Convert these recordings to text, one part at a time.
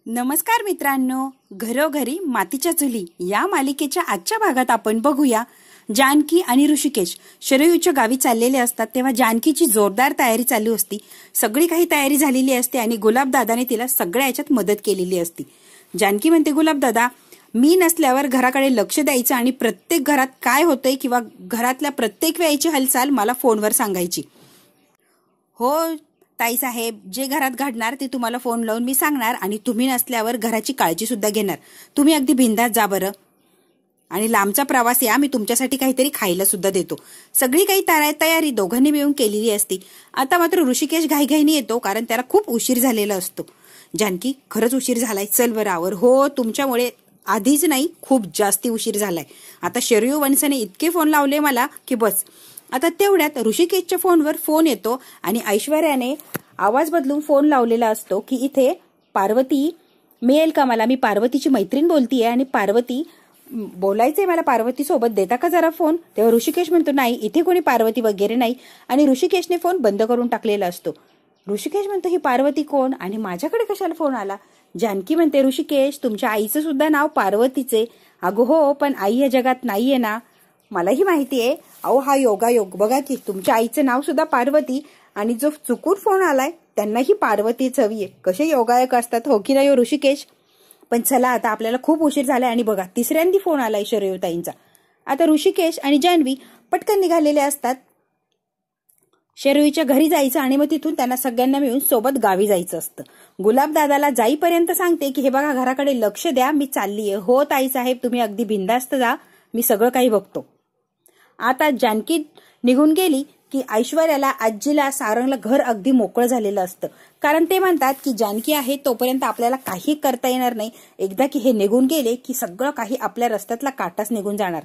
नमस्कार मित्रांनो, घरोघरी मातीच्या चुली या मालिकेच्या आजच्या भागात आपण बघूया जानकी आणि ऋषिकेश शरयूच्या गावी चाललेले असतात तेव्हा जानकीची जोरदार तयारी चालू असती। सगळी काही तयारी झालेली असते आणि गुलाबदादाने तिला सगळ्या याच्यात मदत केलेली असती। जानकी म्हणते, गुलाबदादा मी नसल्यावर घराकडे लक्ष द्यायचं आणि प्रत्येक घरात काय होतंय किंवा घरातल्या प्रत्येक वेळेची हालचाल मला फोनवर सांगायची। हो ताई साहेब, जे घरात घडणार ते तुम्हाला फोन लावून मी सांगणार आणि तुम्ही नसल्यावर घराची काळजी सुद्धा घेणार। तुम्ही अगदी बिंदास जा बरं, आणि लांबचा प्रवास या, मी तुमच्यासाठी काहीतरी खायला सुद्धा देतो। सगळी काही तयारी दोघांनी मिळून केलेली असती। आता मात्र ऋषिकेश घाईघाईने येतो कारण त्याला खूप उशीर झालेला असतो। जानकी, खरंच उशीर झालाय, चल बरं आवर। हो, तुमच्यामुळे आधीच नाही, खूप जास्ती उशीर झालाय। आता शरयू वंशाने इतके फोन लावले मला की बस। आता तेवढ्यात ऋषिकेशच्या फोनवर फोन येतो आणि ऐश्वर्याने आवाज बदलून फोन लावलेला असतो की इथे पार्वती मिळेल का मला, मी पार्वतीची मैत्रीण बोलतीये आणि पार्वती बोलायचंय मला, पार्वती सोबत देता का जरा फोन। तेव्हा ऋषिकेश म्हणतो, नाही इथे कोणी पार्वती वगैरे नाही, आणि ऋषिकेशने फोन बंद करून टाकलेला असतो। ऋषिकेश म्हणतो, ही पार्वती कोण आणि माझ्याकडे कशाला फोन आला। जानकी म्हणते, ऋषिकेश तुमच्या आईचं सुद्धा नाव पार्वतीचे। अगो हो, पण आई या जगात नाहीये ना, मलाही माहितीये। अहो हा योगायोग बघा की, तुमच्या आईचं नाव सुद्धा पार्वती आणि जो चुकून फोन आलाय त्यांनाही पार्वतीच हवीये। कसे योगायोग असतात, हो की नाही हो ऋषिकेश। पण चला आता आपल्याला खूप उशीर झालाय आणि बघा तिसऱ्यांदी फोन आलाय शरयूताईंचा। आता ऋषिकेश आणि जान्हवी पटकन निघालेले असतात शरयूच्या घरी जायचं आणि मग तिथून त्यांना सगळ्यांना मिळून सोबत गावी जायचं असतं। गुलाबदादाला जाईपर्यंत सांगते की हे बघा घराकडे लक्ष द्या, मी चाललीये। हो ताई साहेब, तुम्ही अगदी बिंदास्त जा, मी सगळं काही बघतो। आता जानकी निघून गेली की ऐश्वर्याला, आजीला, सारंगला घर अगदी मोकळं झालेलं असतं, कारण ते म्हणतात की जानकी आहे तोपर्यंत आपल्याला काही करता येणार नाही। एकदा की हे निघून गेले की सगळं काही आपल्या रस्त्यातला काटाच निघून जाणार।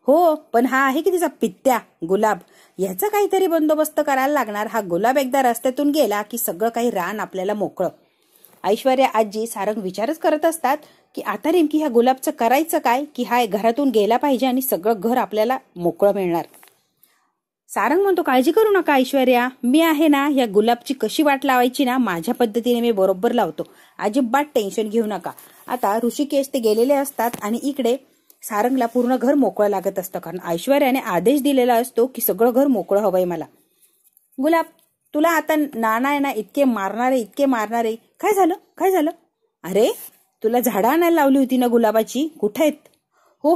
हो, पण हा आहे की तिचा पित्त्या गुलाब, याचा काहीतरी बंदोबस्त करायला लागणार। हा गुलाब एकदा रस्त्यातून गेला की सगळं काही रान आपल्याला मोकळं। ऐश्वर्या, आजी, सारंग विचारच करत असतात की आता नेमकी ह्या गुलाबचं करायचं काय, की हा घरातून गेला पाहिजे आणि सगळं घर आपल्याला मोकळं मिळणार। सारंग म्हणतो, काळजी करू नका ऐश्वर्या, मी आहे ना, या गुलाबची कशी वाट लावायची ना माझ्या पद्धतीने मी बरोबर लावतो, अजिबात टेन्शन घेऊ नका। आता ऋषिकेश ते गेलेले असतात आणि इकडे सारंगला पूर्ण घर मोकळं लागत असतं, कारण ऐश्वर्याने आदेश दिलेला असतो की सगळं घर मोकळं हवंय मला। गुलाब, तुला आता नाना आहे ना इतके मारणारे, काय झालं? अरे तुला झाडं आणायला लावली होती ना गुलाबाची, कुठे आहेत? हो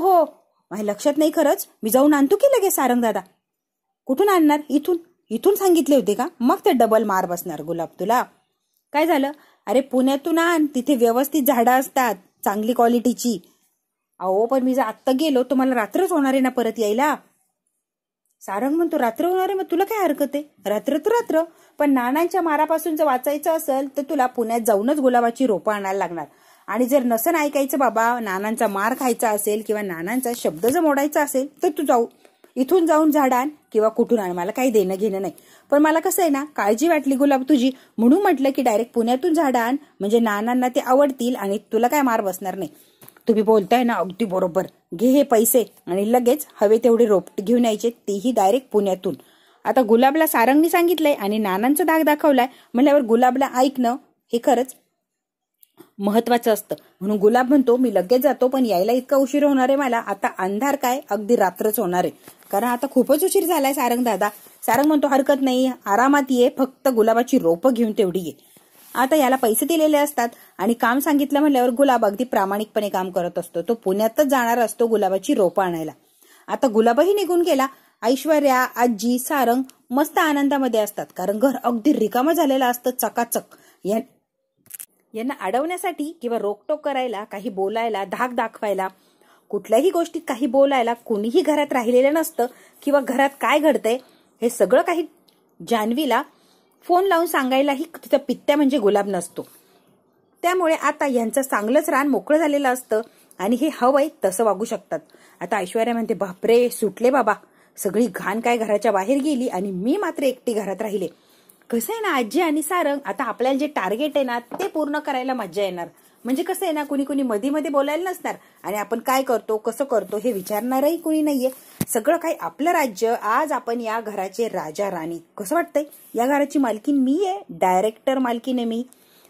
माझ्या लक्षात नाही खरंच, मी जाऊन आणतो की लगेच सारंग दादा। कुठून आणणार? इथून सांगितले होते का? मग ते डबल मार बसणार गुलाब तुला। काय झालं? अरे पुण्यातून आण, तिथे व्यवस्थित झाडं असतात, चांगली क्वालिटीची। अहो पण मी जर आत्ता गेलो तर मला रात्रच होणार आहे ना परत यायला। सारंग म्हणतो, रात्र होणार आहे, मग तुला काय हरकत आहे, रात्र तर रात्र, पण नानांच्या मारापासून जर वाचायचं असेल तर तुला पुण्यात जाऊनच गुलाबाची रोपं आणायला लागणार। आणि जर नसन ऐकायचं बाबा, नानांचा मार खायचा असेल किंवा नानांचा शब्द जर मोडायचा असेल तर तू इथून जाऊन झाड आण किंवा कुठून आण, मला काही देणं घेणं नाही। पण मला कसं आहे ना, काळजी वाटली गुलाब तुझी, म्हणून म्हटलं की डायरेक्ट पुण्यातून झाड आण, म्हणजे नानांना ते आवडतील आणि तुला काय मार बसणार नाही। तुम्ही बोलताय ना अगदी बरोबर, घे हे पैसे आणि लगेच हवे तेवढे रोपटे घेऊन यायचे, तेही डायरेक्ट पुण्यातून। आता गुलाबला सारंगनी सांगितलंय आणि नानांचा धाक दाखवलाय म्हणल्यावर गुलाबला ऐकणं हे खरंच महत्वाचं असतं। म्हणून गुलाब म्हणतो, मी लगेच जातो, पण यायला इतका उशीर होणार आहे मला, आता अंधार काय अगदी रात्रच होणार आहे, कारण आता खूपच उशीर झालाय सारंग दादा। सारंग म्हणतो, हरकत नाही, आरामात ये, फक्त गुलाबाची रोपं घेऊन तेवढी ये। आता याला पैसे दिलेले असतात आणि काम सांगितलं म्हणल्यावर गुलाब अगदी प्रामाणिकपणे काम करत असतो। तो पुण्यातच जाणार असतो गुलाबाची रोपं आणायला। आता गुलाबही निघून गेला। ऐश्वर्या, आजी, सारंग मस्त आनंदामध्ये असतात, कारण घर अगदी रिकामं झालेलं असतं चकाचक। यांना अडवण्यासाठी किंवा रोकटोक करायला, काही बोलायला, धाक दाखवायला, कुठल्याही गोष्टीत काही बोलायला कोणीही घरात राहिलेलं नसतं, किंवा घरात काय घडतंय हे सगळं काही जान्हवीला फोन लावून सांगायलाही तिथं पित्त्या म्हणजे गुलाब नसतो। त्यामुळे आता यांचं चांगलंच रान मोकळं झालेलं असतं आणि हे हवंय तसं वागू शकतात। आता ऐश्वर्या म्हणते, बापरे सुटले बाबा, सगळी घाण काय घराच्या बाहेर गेली आणि मी मात्र एकटी घरात राहिले। कसं आहे ना आजी आणि सारंग, आता आपल्याला जे टार्गेट आहे ना ते पूर्ण करायला मजा येणार। म्हणजे कसं आहे ना, कुणी मध्ये बोलायला नसणार आणि आपण काय करतो कसं करतो हे विचारणारही कुणी नाहीये। सगळं काही आपलं राज्य, आज आपण या घराचे राजा राणी। कसं वाटतंय, या घराची मालकीन मी आहे, डायरेक्टर मालकीन आहे मी।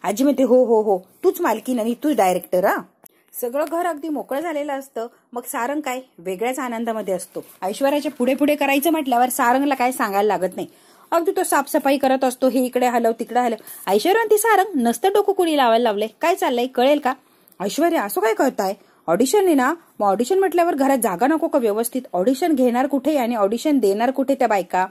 आजी म्हणते हो हो हो, तूच मालकीन आणि तूच डायरेक्टर. हा, सगळं घर अगदी मोकळं झालेलं असतं. मग सारंग काय वेगळ्याच आनंदामध्ये असतो. ऐश्वर्याच्या पुढे पुढे करायचं म्हटल्यावर सारंगला काय सांगायला लागत नाही. अगदी तो साफसफाई करत असतो, हे इकडे हलव तिकडे हलव. ऐश्वर्या ती सारंग नसतं डोकं कुणी लावायला लावलंय, काय चाललंय कळेल का? ऐश्वर्या असं काय करताय? ऑडिशन आहे ना, मग ऑडिशन म्हटल्यावर घरात जागा नको का व्यवस्थित? ऑडिशन घेणार कुठे आणि ऑडिशन देणार कुठे त्या बायका?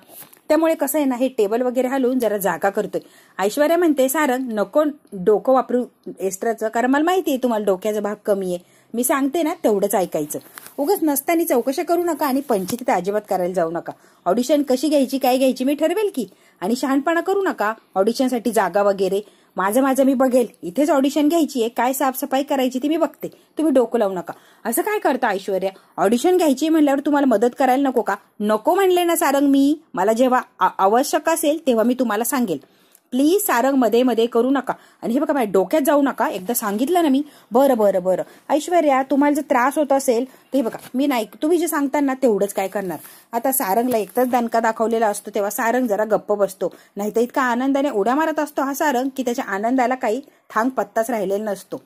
त्यामुळे कसं आहे ना, हे टेबल वगैरे हलवून जरा जागा करतोय. ऐश्वर्या म्हणते सारंग नको डोकं वापरू एक्स्ट्राचं, कारण मला माहिती आहे तुम्हाला डोक्याचा भाग कमी आहे. मी सांगते ना तेवढंच ऐकायचं. उगाच नसतानी चौकशा करू नका आणि पंचायतीत अजिबात करायला जाऊ नका. ऑडिशन कशी घ्यायची काय घ्यायची मी ठरवेल की. आणि शहाणपणा करू नका ऑडिशनसाठी जागा वगैरे. माझं मी बघेल. इथेच ऑडिशन घ्यायची आहे, काय साफसफाई करायची ती मी बघते, तुम्ही डोकं लावू नका. असं काय करता ऐश्वर्या? ऑडिशन घ्यायची म्हणल्यावर तुम्हाला मदत करायला नको का? नको म्हणले ना सारंग मी. मला जेव्हा आवश्यक असेल तेव्हा मी तुम्हाला सांगेल. प्लीज सारंग मध्ये मध्ये करू नका. आणि हे बघा माझ्या डोक्यात जाऊ नका, एकदा सांगितलं ना मी. बरं बरं बरं ऐश्वर्या, तुम्हाला जर त्रास होत असेल तर हे बघा मी नाही, तुम्ही जे सांगता ना तेवढंच काय करणार. आता सारंगला एकटाच दणका दाखवलेला असतो तेव्हा सारंग जरा गप्प बसतो. नाही तर इतका आनंदाने उड्या मारत असतो हा सारंग की त्याच्या आनंदाला काही थांग पत्ताच राहिलेला नसतो.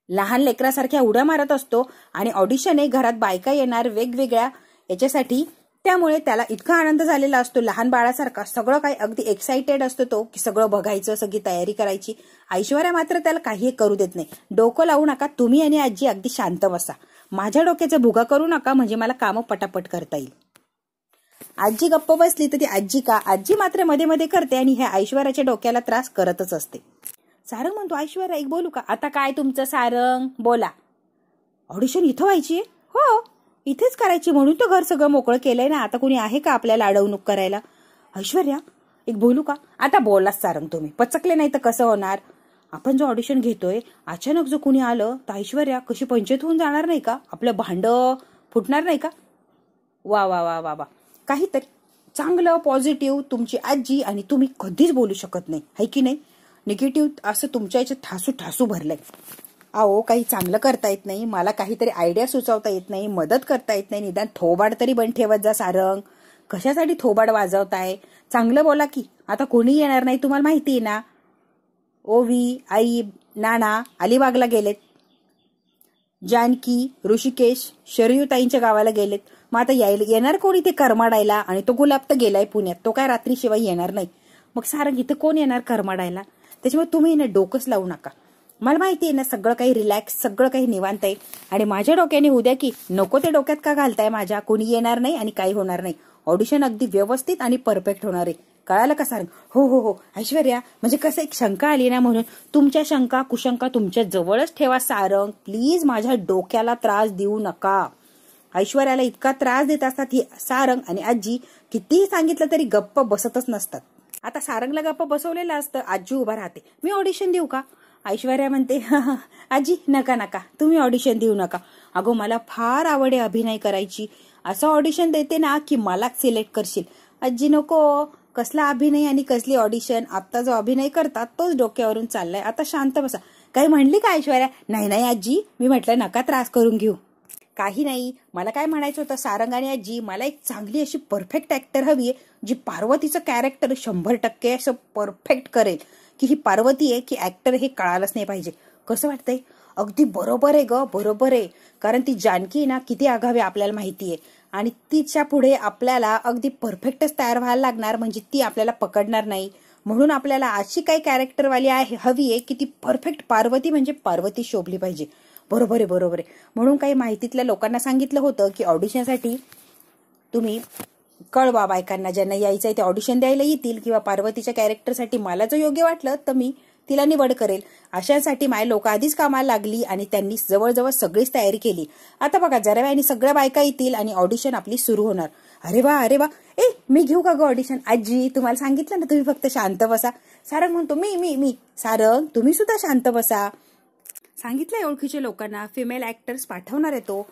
लहान लेकरासारख्या उड्या मारत असतो. आणि ऑडिशन आहे, घरात बायका येणार वेगवेगळ्या याच्यासाठी, त्यामुळे त्याला इतका आनंद झालेला असतो लहान बाळासारखा. सगळं काही अगदी एक्साइटेड असतो तो की सगळं बघायचं, सगळी तयारी करायची. ऐश्वर्या मात्र त्याला काही करू देत नाही. डोकं लावू नका तुम्ही आणि आजी, अगदी शांत बसा. माझ्या डोक्याचा भुगा करू नका म्हणजे मला कामं पटापट करता येईल. आजी गप्प बसली तर ती आजी का? आजी मात्र मध्ये मध्ये करते आणि ह्या ऐश्वर्याच्या डोक्याला त्रास करतच असते. सारंग म्हणतो ऐश्वर्या एक बोलू का? आता काय तुमचं सारंग बोला. ऑडिशन इथं व्हायची? हो इथेच करायची, म्हणून तर घर सगळं मोकळं केलंय ना. आता कुणी आहे का आपल्याला अडवणूक करायला? ऐश्वर्या एक बोलू का? आता बोलाच सारंग, तुम्ही पचकले नाही तर कसं होणार? आपण जो ऑडिशन घेतोय अचानक जो कुणी आलं तर ऐश्वर्या कशी पंचायत होऊन जाणार नाही का? आपलं भांड फुटणार नाही का? वा वा वा वा वा, काहीतरी चांगलं पॉझिटिव्ह तुमची आजी आणि तुम्ही कधीच बोलू शकत नाही, है की नाही? निगेटिव्ह असं तुमच्या याच्यात ठासू ठासू भरलंय. अहो काही चांगलं करता येत नाही, मला काहीतरी आयडिया सुचवता येत नाही, मदत करता येत नाही, निदान थोबाड तरी बंद ठेवत जा सारंग. कशासाठी थोबाड वाजवताय? चांगलं बोला की. आता कोणी येणार नाही तुम्हाला माहिती आहे ना. ओवी, आई, नाना अलिबागला गेलेत. जानकी, ऋषिकेश, शरयूताईंच्या गावाला गेलेत. मग आता येणार कोणी ते करमाडायला? आणि तो गुलाब तर गेलाय पुण्यात, तो काय रात्री शिवाय येणार नाही. मग सारंग इथं कोण येणार करमाडायला? त्याच्यामुळे तुम्ही ना डोकंच लावू नका. मला माहिती आहे ना सगळं काही रिलॅक्स, सगळं काही निवांत आहे. आणि माझ्या डोक्याने उद्या की नको ते डोक्यात का घालताय माझ्या? कोणी येणार नाही आणि काही होणार नाही. ऑडिशन अगदी व्यवस्थित आणि परफेक्ट होणार आहे. कळालं का सारंग? हो हो हो ऐश्वर्या, म्हणजे कसं एक शंका आली ना म्हणून. तुमच्या शंका कुशंका तुमच्या जवळच ठेवा सारंग. प्लीज माझ्या डोक्याला त्रास देऊ नका. ऐश्वर्याला इतका त्रास देत असतात ही सारंग आणि आजी, कितीही सांगितलं तरी गप्प बसतच नसतात. आता सारंगला गप्प बसवलेलं असतं, आजी उभा राहते. मी ऑडिशन देऊ का? ऐश्वर्या म्हणते आजी नका नका, तुम्ही ऑडिशन देऊ नका. अगो मला फार आवड आहे अभिनय करायची. असं ऑडिशन देते ना की मलाच सिलेक्ट करशील. आजी नको, कसला अभिनय आणि कसली ऑडिशन? आता जो अभिनय करतात तोच डोक्यावरून चाललाय. आता शांत बसा. काही म्हणली का ऐश्वर्या? नाही नाही आजी, मी म्हटलं नका त्रास करून घेऊ. काही नाही, मला काय म्हणायचं होतं सारंग आणि आजी, मला एक चांगली अशी परफेक्ट ऍक्टर हवी आहे जी पार्वतीचं कॅरेक्टर 100% असं परफेक्ट करेल. की ही पार्वती आहे की ऍक्टर हे कळालंच नाही पाहिजे. कसं वाटतंय? अगदी बरोबर आहे ग, बरोबर आहे. कारण ती जानकी ना किती आगावी आपल्याला माहितीये आणि तिच्या पुढे आपल्याला अगदी परफेक्टच तयार व्हायला लागणार, म्हणजे ती आपल्याला पकडणार नाही. म्हणून आपल्याला अशी काही कॅरेक्टरवाली हवी आहे की ती परफेक्ट पार्वती म्हणजे पार्वती शोभली पाहिजे. बरोबर आहे बरोबर आहे. म्हणून काही माहितीतल्या लोकांना सांगितलं होतं की ऑडिशनसाठी तुम्ही कळवा बायकांना, ज्यांना यायचं आहे ते ऑडिशन द्यायला येतील, किंवा पार्वतीच्या कॅरेक्टरसाठी मला जो योग्य वाटलं तर मी तिला निवड करेल. अशांसाठी माझे लोक आधीच कामाला लागली आणि त्यांनी जवळजवळ सगळीच तयारी केली. आता बघा जरा वेळाने सगळ्या बायका येतील आणि ऑडिशन आपली सुरू होणार. अरे वा अरे वा, मी घेऊ का ग ऑडिशन? आजी तुम्हाला सांगितलं ना, तुम्ही फक्त शांत बसा. सारंग म्हणतो मी मी मी सारंग तुम्ही सुद्धा शांत बसा. सांगितलंय ओळखीच्या लोकांना फिमेल ऍक्टर्स पाठवणार आहे तो.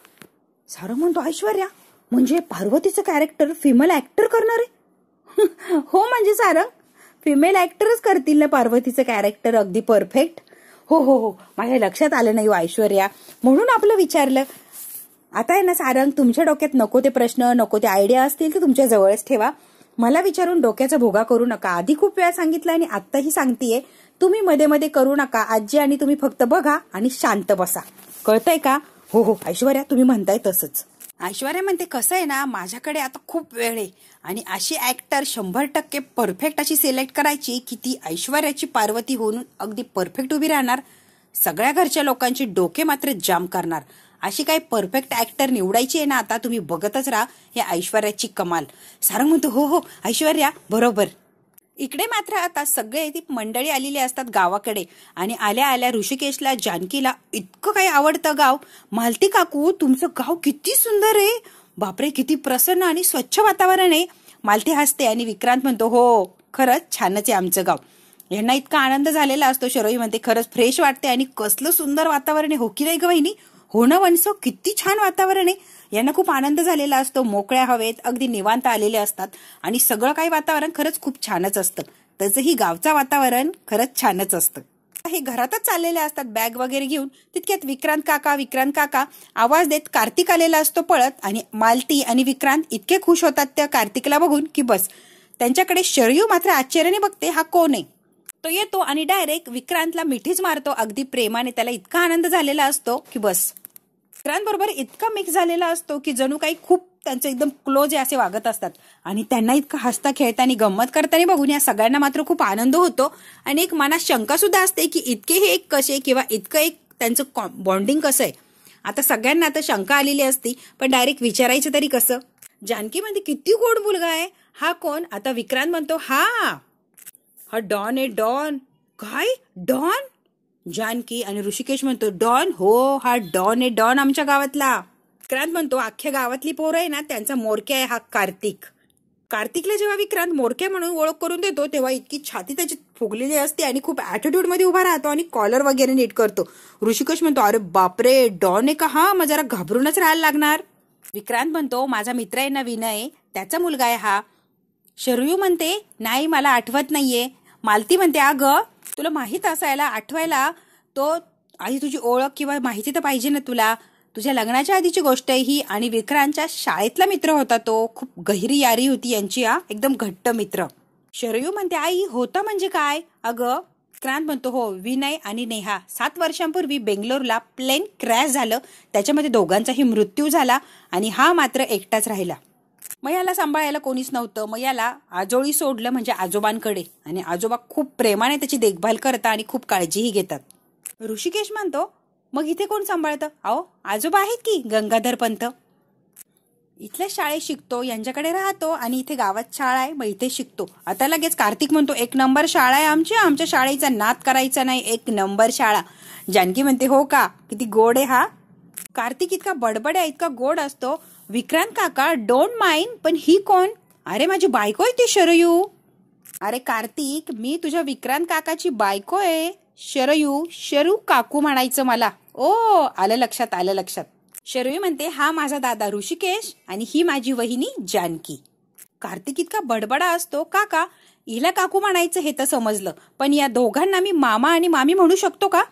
सारंग म्हणतो ऐश्वर्या, म्हणजे पार्वतीचं कॅरेक्टर फिमेल ऍक्टर करणार आहे? हो म्हणजे सारंग फिमेल ऍक्टरच करतील ना पार्वतीचं कॅरेक्टर अगदी परफेक्ट. हो हो हो, माझ्या लक्षात आलं नाही ऐश्वर्या, म्हणून आपलं विचारलं. आता आहे ना सारंग, तुमच्या डोक्यात नको ते प्रश्न नको ते आयडिया असतील तर तुमच्या जवळच ठेवा. मला विचारून डोक्याचा भोगा करू नका. आधी खूप वेळा सांगितलं आणि आत्ताही सांगतेय तुम्ही मध्ये मध्ये करू नका आजी, आणि तुम्ही फक्त बघा आणि शांत बसा. कळतंय का? हो हो ऐश्वर्या, तुम्ही म्हणताय तसंच. ऐश्वर्या म्हणते कसं आहे ना, माझ्याकडे आता खूप वेळ आहे आणि अशी ऍक्टर 100% परफेक्ट अशी सिलेक्ट करायची की ती ऐश्वर्याची पार्वती होऊन अगदी परफेक्ट उभी राहणार, सगळ्या घरच्या लोकांची डोके मात्र जाम करणार. अशी काही परफेक्ट ऍक्टर निवडायची आहे ना आता, तुम्ही बघतच राहा या ऐश्वर्याची कमाल. सारंग म्हणतो हो हो ऐश्वर्या बरोबर. इकडे मात्र आता सगळे ती मंडळी आलेली असतात गावाकडे, आणि आल्या आल्या ऋषिकेशला जानकीला इतकं काही आवडतं गाव. मालती काकू तुमचं गाव किती सुंदर आहे, बापरे किती प्रसन्न आणि स्वच्छ वातावरण आहे. मालती हसते आणि विक्रांत म्हणतो हो खरंच छानच आहे आमचं गाव. यांना इतका आनंद झालेला असतो. शरोई म्हणते खरंच फ्रेश वाटते आणि कसलं सुंदर वातावरण आहे, हो की नाही ग वहिनी? हो ना वंसो, किती छान वातावरण आहे. यांना खूप आनंद झालेला असतो, मोकळ्या हवेत अगदी निवांत आलेले असतात आणि सगळं काही वातावरण खरंच खूप छानच असतं. तसंही गावचं वातावरण खरंच छानच असतं. हे घरातच चाललेले असतात बॅग वगैरे घेऊन, तितक्यात विक्रांत काका आवाज देत कार्तिक आलेला असतो पळत, आणि मालती आणि विक्रांत इतके खुश होतात त्या कार्तिकला बघून की बस. त्यांच्याकडे शरयू मात्र आश्चर्याने बघते हा कोण आहे. तो येतो आणि डायरेक्ट विक्रांतला मिठीच मारतो अगदी प्रेमाने. त्याला इतका आनंद झालेला असतो की बस. विक्रांत बरोबर इतका मिक्स झालेला असतो की जणू काही खूप त्यांचं एकदम क्लोज आहे असे वागत असतात, आणि त्यांना इतकं हसता खेळताना गंमत करताना बघून या सगळ्यांना मात्र खूप आनंद होतो. आणि एक मनात शंका सुद्धा असते की इतके हे एक कसे, किंवा इतकं एक त्यांचं बॉन्डिंग कसं आहे. आता सगळ्यांना आता शंका आलेली असती, पण डायरेक्ट विचारायचं तरी कसं. जानकी म्हणते किती गोड मुलगा आहे हा, कोण? आता विक्रांत म्हणतो हा डॉन आहे, डॉन. काय डॉन? जानकी आणि ऋषिकेश म्हणतो डॉन? हो हा डॉन आहे, डॉन आमच्या गावातला. विक्रांत म्हणतो अख्ख्या गावातली पोरं आहे ना त्यांचा मोरक्या आहे हा कार्तिक. कार्तिकला जेव्हा विक्रांत मोरक्या म्हणून ओळख करून देतो तेव्हा इतकी छाती त्याची फुगलेली असते आणि खूप ऍटिट्यूड मध्ये उभा राहतो आणि कॉलर वगैरे नीट करतो. ऋषिकेश म्हणतो अरे बापरे डॉन आहे का हा, मग जरा घाबरूनच राहायला लागणार. विक्रांत म्हणतो माझा मित्र आहे ना विनय, त्याचा मुलगा आहे हा. शरयू म्हणते नाही मला आठवत नाहीये. मालती म्हणते अगं तुला माहित असायला आठवायला तो आधी तुझी ओळख किंवा माहिती तर पाहिजे ना तुला. तुझ्या लग्नाच्या आधीची गोष्ट आहे ही, आणि विक्रांतच्या शाळेतला मित्र होता तो. खूप गहिरी यारी होती यांची, एकदम घट्ट मित्र. शरयू म्हणते आई होता म्हणजे काय? अगं विक्रांत म्हणतो हो विनय आणि नेहा 7 वर्षांपूर्वी बेंगलोरला प्लेन क्रॅश झालं, त्याच्यामध्ये दोघांचाही मृत्यू झाला आणि हा मात्र एकटाच राहिला. मग याला सांभाळायला कोणीच नव्हतं. मग याला आजोळी सोडलं म्हणजे आजोबांकडे, आणि आजोबा खूप प्रेमाने त्याची देखभाल करतात आणि खूप काळजीही घेतात. ऋषिकेश म्हणतो मग इथे कोण सांभाळतं? अहो आजोबा आहेत की गंगाधर पंत, इथल्या शाळेत शिकतो, यांच्याकडे राहतो आणि इथे गावात शाळा आहे मग इथे शिकतो. आता लगेच कार्तिक म्हणतो 1 नंबर शाळा आहे आमच्या शाळेचा नाद करायचा नाही, 1 नंबर शाळा. जानकी म्हणते हो का, किती गोड आहे हा. कार्तिक इतका बडबड आहे, इतका गोड असतो. विक्रांत काका डोंट माइंड, पण ही कोण? अरे माझी बायको आहे ती शरयू. अरे कार्तिक मी तुझ्या विक्रांत काकाची बायको आहे शरयू. शरू काकू म्हणायचं मला. ओ आलं लक्षात. शरयू म्हणते हा माझा दादा ऋषिकेश आणि ही माझी वहिनी जानकी. कार्तिक इतका बडबडा असतो, काका हिला काकू म्हणायचं हे तर समजलं, पण या दोघांना मी मामा आणि मामी म्हणू शकतो का?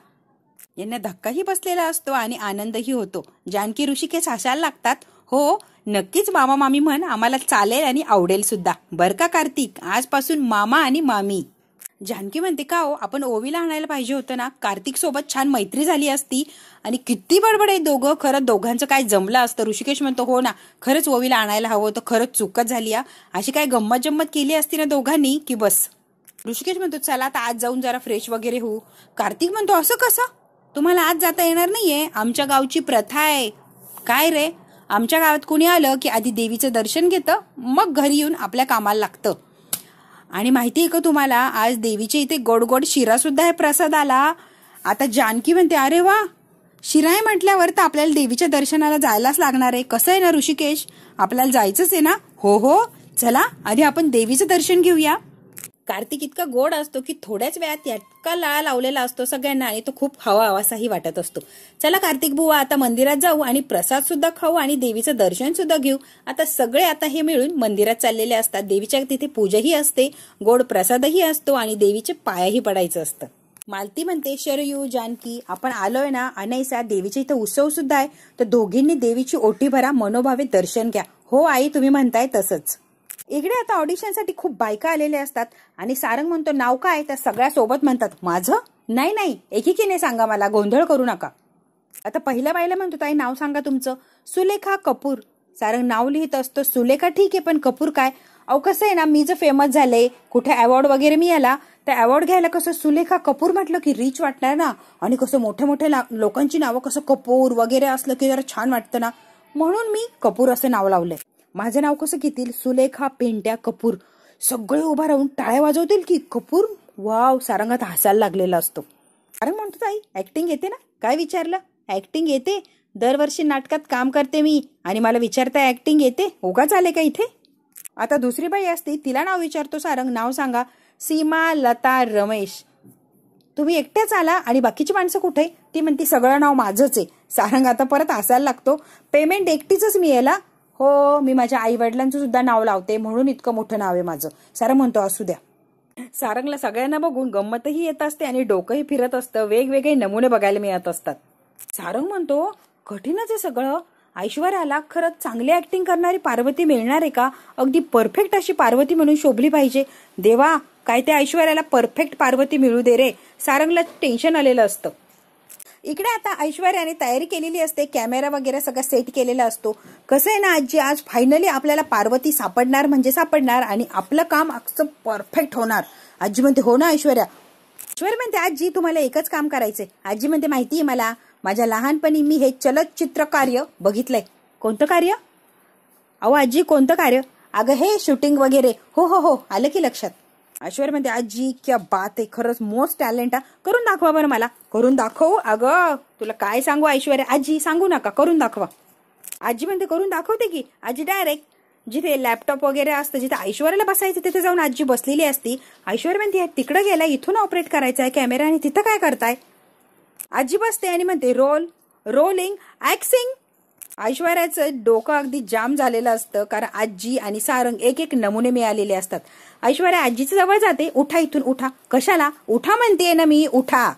यांना धक्काही बसलेला असतो आणि आनंदही होतो. जानकी ऋषिकेश हसायला लागतात. हो नक्कीच मामा मामी म्हण, आम्हाला चालेल आणि आवडेल सुद्धा बर का कार्तिक, आजपासून मामा आणि मामी. जानकी म्हणते का हो आपण ओवीला आणायला पाहिजे होतं ना, कार्तिक सोबत छान मैत्री झाली असती. आणि किती बडबड आहे दोघं, खरंच दोघांचं काय जमलं असतं. ऋषिकेश म्हणतो हो ना खरंच ओवीला आणायला हवं होतं, खरंच चुकत झाली. अशी काय गंमत जम्मत केली असती ना दोघांनी की बस. ऋषिकेश म्हणतो चला आता आज जाऊन जरा फ्रेश वगैरे होऊ. कार्तिक म्हणतो असं कसं, तुम्हाला आज जाता येणार नाहीये, आमच्या गावची प्रथा आहे. काय रे, आमच्या गावात कुणी आलं की आधी देवीचं दर्शन घेतं मग घरी येऊन आपल्या कामाला लागतं. आणि माहिती आहे का तुम्हाला आज देवीच्या इथे गोड गोड शिरा सुद्धा आहे प्रसाद आला. आता जानकी म्हणते अरे वा, शिरा आहे म्हटल्यावर तर आपल्याला देवीच्या दर्शनाला जायलाच लागणार आहे. कसं आहे ना ऋषिकेश, आपल्याला जायचंच आहे ना? हो हो चला आधी आपण देवीचं दर्शन घेऊया. कार्तिक इतका गोड असतो की थोड्याच वेळात इतका लाळा लावलेला असतो सगळ्यांना आणि तो खूप हवासाही वाटत असतो. चला कार्तिक बुवा आता मंदिरात जाऊ आणि प्रसाद सुद्धा खाऊ आणि देवीचं दर्शन सुद्धा घेऊ. आता सगळे आता हे मिळून मंदिरात चाललेले असतात. देवीच्या तिथे पूजाही असते, गोड प्रसादही असतो आणि देवीचे पायाही पडायचं असतं. मालती म्हणते शरयू जानकी आपण आलोय ना अनैसा, देवीच्या इथे उत्सव सुद्धा आहे, तर दोघींनी देवीची ओटी भरा, मनोभावे दर्शन घ्या. हो आई तुम्ही म्हणताय तसंच. इकडे आता ऑडिशनसाठी खूप बायका आलेल्या असतात आणि सारंग म्हणतो नाव काय, त्या सगळ्या सोबत म्हणतात माझं. नाही नाही, एकीकीने सांगा, मला गोंधळ करू नका. आता पहिल्या बाईला म्हणतो ताई नाव सांगा तुमचं. सुलेखा कपूर. सारंग नाव लिहित असतो. सुलेखा ठीक आहे, पण कपूर काय? अहो कसं आहे ना, मी जर फेमस झाले, कुठे अवॉर्ड वगैरे मिळाला, तर अवॉर्ड घ्यायला कसं सुलेखा कपूर म्हटलं की रिच वाटणार ना, आणि कसं मोठ्या मोठ्या लोकांची नावं कसं कपूर वगैरे असलं की जरा छान वाटतं ना, म्हणून मी कपूर असं नाव लावलंय. माझं नाव कसं घेतील? सुलेखा पेंट्या कपूर. सगळे उभा राहून टाळ्या वाजवतील की कपूर. वाव, सारंगात हसायला लागलेला असतो. सारंग म्हणतो ताई ऍक्टिंग येते ना? काय विचारलं? ऍक्टिंग येते. दरवर्षी नाटकात काम करते मी आणि मला विचारता ऍक्टिंग येते? उगाच आले का इथे? आता दुसरी बाई असते, तिला नाव विचारतो सारंग. नाव सांगा. सीमा लता रमेश. तुम्ही एकट्याच आला आणि बाकीची माणसं कुठे? ती म्हणती सगळं नाव माझंच आहे. सारंग आता परत हसायला लागतो. पेमेंट एकटीच मिळेल? हो, मी माझ्या आई वडिलांचं सुद्धा नाव लावते, म्हणून इतकं मोठं नाव आहे माझं. सारंग म्हणतो असू द्या. सारंगला सगळ्यांना बघून गंमतही येत असते आणि डोकंही फिरत असतं. वेगवेगळे नमुने बघायला मिळत असतात. सारंग म्हणतो कठीणच आहे सगळं. ऐश्वर्याला खरंच चांगली ऍक्टिंग करणारी पार्वती मिळणार आहे का? अगदी परफेक्ट अशी पार्वती म्हणून शोभली पाहिजे. देवा, काय ते ऐश्वर्याला परफेक्ट पार्वती मिळू दे रे. सारंगला टेन्शन आलेलं असतं. इकडे आता ऐश्वर्याने तयारी केलेली असते. कॅमेरा वगैरे सगळं सेट केलेला असतो. कसं आहे ना आजी, आज फायनली आपल्याला पार्वती सापडणार म्हणजे सापडणार आणि आपलं काम अगदी परफेक्ट होणार. आजी म्हणते हो ना ऐश्वर्या. ऐश्वर्या म्हणते आजी तुम्हाला एकच काम करायचंय. आजी म्हणते माहितीये मला, माझ्या लहानपणी मी हे चलचित्र कार्य बघितलंय. कोणतं कार्य? अहो आजी कोणतं कार्य? अगं हे शूटिंग वगैरे. हो हो हो, आलं की लक्षात. ऐश्वर्या म्हणते आजी क्या बात आहे, खरंच मोस्ट टॅलेंट. करून दाखवा बरं मला. करून दाखवू? अगं तुला काय सांगू ऐश्वर्या. आजी सांगू नका, करून दाखवा. आजी म्हणते करून दाखवते की. आजी डायरेक्ट जिथे लॅपटॉप वगैरे असतं, जिथे ऐश्वर्याला बसायचं तिथे जाऊन आजी बसलेली असती. ऐश्वर्या म्हणते तिकडे गेला, इथून ऑपरेट करायचा आहे कॅमेरा आणि तिथं काय करताय? आजी बसते आणि म्हणते रोलिंग ऍक्सिंग. ऐश्वर्याचं डोकं अगदी जाम झालेलं असतं, कारण आजी आणि सारंग एक एक नमुने मिळालेले असतात. ऐश्वर्या आजीच्या जवळ जाते. उठा इथून, उठा. कशाला? उठा म्हणते ना मी, उठा.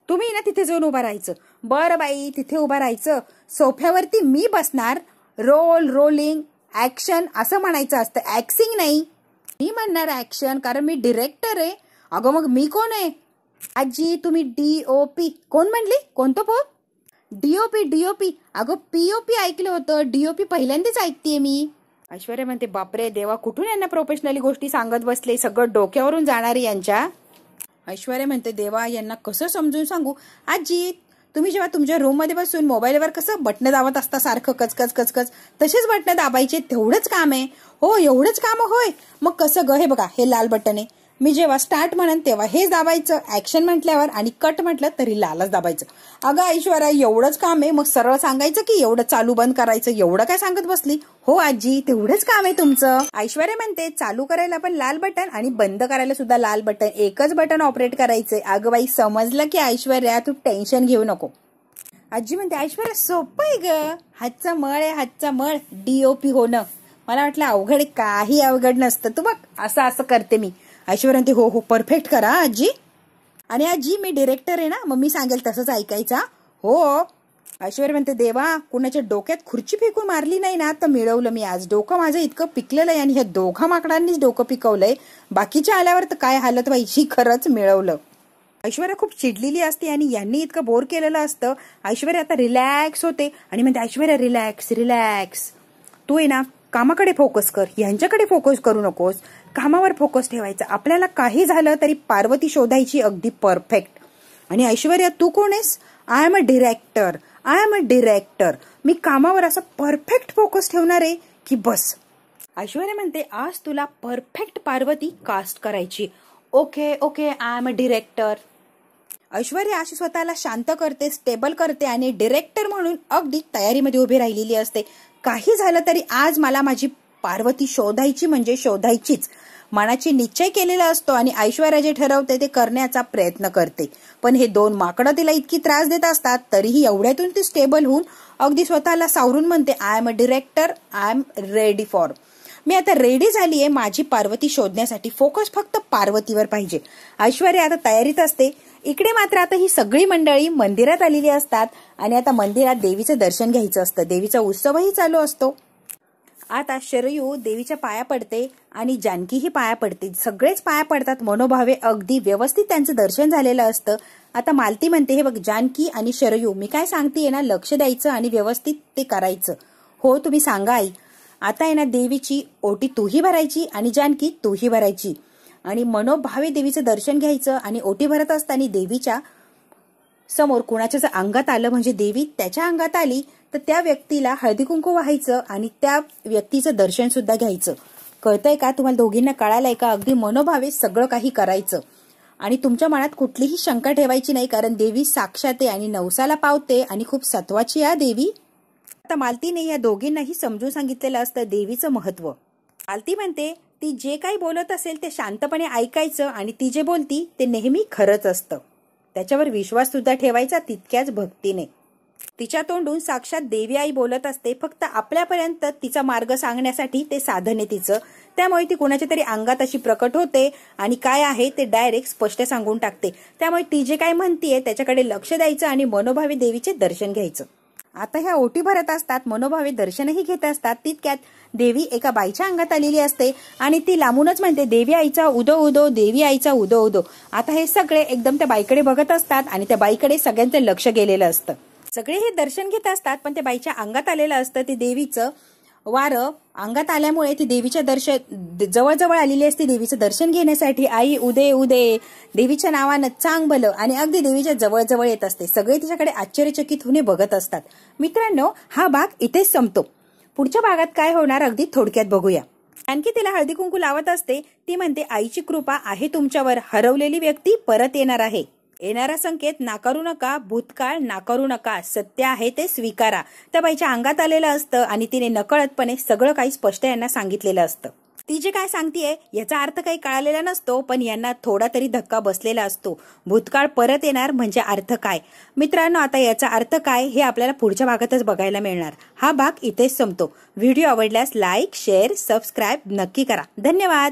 तुम्ही ना तिथे जाऊन उभा राहायचं. बरं बाई, तिथे उभा राहायचं. सोफ्यावरती मी बसणार. रोलिंग ऍक्शन असं म्हणायचं असतं, ऍक्सिंग नाही. मी म्हणणार ऍक्शन, कारण मी डिरेक्टर आहे. अगं मग मी कोण आहे? आजी तुम्ही DOP. कोण म्हणली? कोणतं पद? DOP. अगं POP ऐकलं होतं, DOP पहिल्यांदाच ऐकतेय मी. ऐश्वर्या म्हणते बापरे देवा, कुठून यांना प्रोफेशनली गोष्टी सांगत बसले, सगळं डोक्यावरून जाणारी यांच्या. ऐश्वर्या म्हणते देवा, यांना कसं समजून सांगू. आजी तुम्ही जेव्हा तुमच्या रूम मध्ये बसून मोबाईलवर कसं बटणं दाबत असता सारखं कचकच, तसेच बटणं दाबायचे, तेवढंच काम आहे. हो एवढंच काम होय. मग कसं ग? हे बघा, हे लाल बटन आहे. मी जेव्हा स्टार्ट म्हणन तेव्हा हेच दाबायचं, ऍक्शन म्हटल्यावर, आणि कट म्हटलं तरी लालच दाबायचं. अगं ऐश्वर्या एवढंच काम आहे. मग सरळ सांगायचं की एवढं चालू बंद करायचं, एवढं काय सांगत बसली? हो आजी तेवढंच काम आहे तुमचं. ऐश्वर्या म्हणते चालू करायला पण लाल बटन आणि बंद करायला सुद्धा लाल बटन, एकच बटन ऑपरेट करायचंय. अगं बाई समजलं की ऐश्वर्या, तू टेन्शन घेऊ नको. आजी म्हणते ऐश्वर्या सोपं आहे ग, हातचा मळ आहे, हातचा मळ. DOP होणं. मला वाटलं अवघड आहे. काही अवघड नसतं. तू बघ असं करते मी. ऐश्वर्या म्हणते हो परफेक्ट करा आजी. आणि आजी मी डिरेक्टर आहे ना, मग मी सांगेल तसंच ऐकायचा. हो. ऐश्वर्या म्हणते देवा, कुणाच्या डोक्यात खुर्ची फेकून मारली नाही ना तर मिळवलं मी आज. डोकं माझं इतकं पिकलेलं आहे आणि ह्या दोघा माकडांनीच डोकं पिकवलंय. बाकीच्या आल्यावर तर काय हालत व्हायची. खरंच मिळवलं. ऐश्वर्या खूप चिडलेली असते आणि यांनी इतकं बोर केलेलं असतं. ऐश्वर्या आता रिलॅक्स होते आणि म्हणते ऐश्वर्या रिलॅक्स. तू आहे ना कामाकडे फोकस कर, यांच्याकडे फोकस करू नकोस. कामावर फोकस ठेवायचा. आपल्याला काही झालं तरी पार्वती शोधायची अगदी परफेक्ट. आणि ऐश्वर्या तू कोण आहेस? I am a director. मी कामावर असं परफेक्ट फोकस ठेवणार आहे की बस. ऐश्वर्या म्हणते आज तुला परफेक्ट पार्वती कास्ट करायची. Okay I am a director. Aishwarya अशी स्वतःला शांत करते, स्टेबल करते आणि डिरेक्टर म्हणून अगदी तयारीमध्ये उभी राहिलेली असते. काही झालं तरी आज मला माझी पार्वती शोधायची म्हणजे शोधायचीच. मनाची निश्चय केलेला असतो आणि ऐश्वर्या जे ठरवते ते करण्याचा प्रयत्न करते. पण हे दोन माकडं तिला इतकी त्रास देत असतात, तरीही एवढ्यातून ती स्टेबल होऊन अगदी स्वतःला सावरून म्हणते I am a director, I am ready for. मी आता रेडी झालीये माझी पार्वती शोधण्यासाठी. फोकस फक्त पार्वतीवर पाहिजे. ऐश्वर्या आता तयारीत असते. इकडे मात्र आता ही सगळी मंडळी मंदिरात आलेली असतात आणि आता मंदिरात देवीचं दर्शन घ्यायचं असतं. देवीचा उत्सवही चालू असतो. आता शरयू देवीच्या पाया पडते आणि जानकीही पाया पडते. सगळेच पाया पडतात मनोभावे, अगदी व्यवस्थित त्यांचं दर्शन झालेलं असतं. आता मालती म्हणते, हे बघ जानकी आणि शरयू, मी काय सांगतेय ना, लक्ष द्यायचं आणि व्यवस्थित ते करायचं. हो तुम्ही सांगा आई. आता आहे ना, देवीची ओटी तूही भरायची आणि जानकी तूही भरायची आणि मनोभावे देवीचं दर्शन घ्यायचं. आणि ओटी भरत असताना देवीच्या समोर कुणाच्या जर अंगात आलं, म्हणजे देवी त्याच्या अंगात आली, तर त्या व्यक्तीला हळदी कुंकू वाहायचं आणि त्या व्यक्तीचं दर्शन सुद्धा घ्यायचं. कळतंय का तुम्हाला दोघींना? कळालंय का? अगदी मनोभावे सगळं काही करायचं आणि तुमच्या मनात कुठलीही शंका ठेवायची नाही, कारण देवी साक्षात आहे आणि नवसाला पावते आणि खूप सत्वाची आहे देवी. आता मालतीने या दोघींनाही समजून सांगितलेलं असतं देवीचं महत्व. मालती म्हणते, ती जे काही बोलत असेल ते शांतपणे ऐकायचं आणि ती जे बोलती ते नेहमी खरंच असतं. त्याच्यावर विश्वास सुद्धा ठेवायचा तितक्याच भक्तीने. तिच्या तोंडून साक्षात देवी आई बोलत असते, फक्त आपल्यापर्यंत तिचा मार्ग सांगण्यासाठी ते साधन आहे तिचं. त्यामुळे ती कुणाच्या तरी अंगात अशी प्रकट होते आणि काय आहे ते डायरेक्ट स्पष्ट सांगून टाकते. त्यामुळे ती जे काय म्हणतीये त्याच्याकडे लक्ष द्यायचं आणि मनोभावे देवीचे दर्शन घ्यायचं. आता ह्या ओटी भरत असतात, मनोभावे दर्शनही घेत असतात. तितक्यात देवी एका बाईच्या अंगात आलेली असते आणि ती लांबूनच म्हणते, देवी आईचा उदो उदो, देवी आईचा उदो उदो. आता हे सगळे एकदम त्या बाईकडे बघत असतात आणि त्या बाईकडे सगळ्यांचं लक्ष गेलेलं असतं. सगळे हे दर्शन घेत असतात, पण त्या बाईच्या अंगात आलेलं असतं ते देवीचं वारं. अंगात आल्यामुळे ती देवीच्या दर्शन जवळजवळ आलेली असते देवीचं दर्शन घेण्यासाठी. आई उदे उदे देवीच्या नावानं चांग भलं आणि अगदी देवीच्या जवळजवळ येत असते. सगळे तिच्याकडे आश्चर्यचकित होऊन बघत असतात. मित्रांनो, हा भाग इथेच संपतो. पुढच्या भागात काय होणार अगदी थोडक्यात बघूया. आणखी तिला हळदी कुंकू लावत असते. ती म्हणते, आईची कृपा आहे तुमच्यावर, हरवलेली व्यक्ती परत येणार आहे. येणारा संकेत नाकारू नका, भूतकाळ नाकारू नका, सत्य आहे ते स्वीकारा. त्या बाईच्या अंगात आलेलं असतं आणि तिने नकळतपणे सगळं काही स्पष्ट यांना सांगितलेलं असतं. ती जे काय सांगतेय याचा अर्थ काही कळालेला नसतो, पण यांना थोडा तरी धक्का बसलेला असतो. भूतकाळ परत येणार म्हणजे अर्थ काय? मित्रांनो, आता याचा अर्थ काय हे आपल्याला पुढच्या भागातच बघायला मिळणार. हा भाग इथेच संपतो. व्हिडिओ आवडल्यास लाईक, शेअर, सबस्क्राईब नक्की करा. धन्यवाद.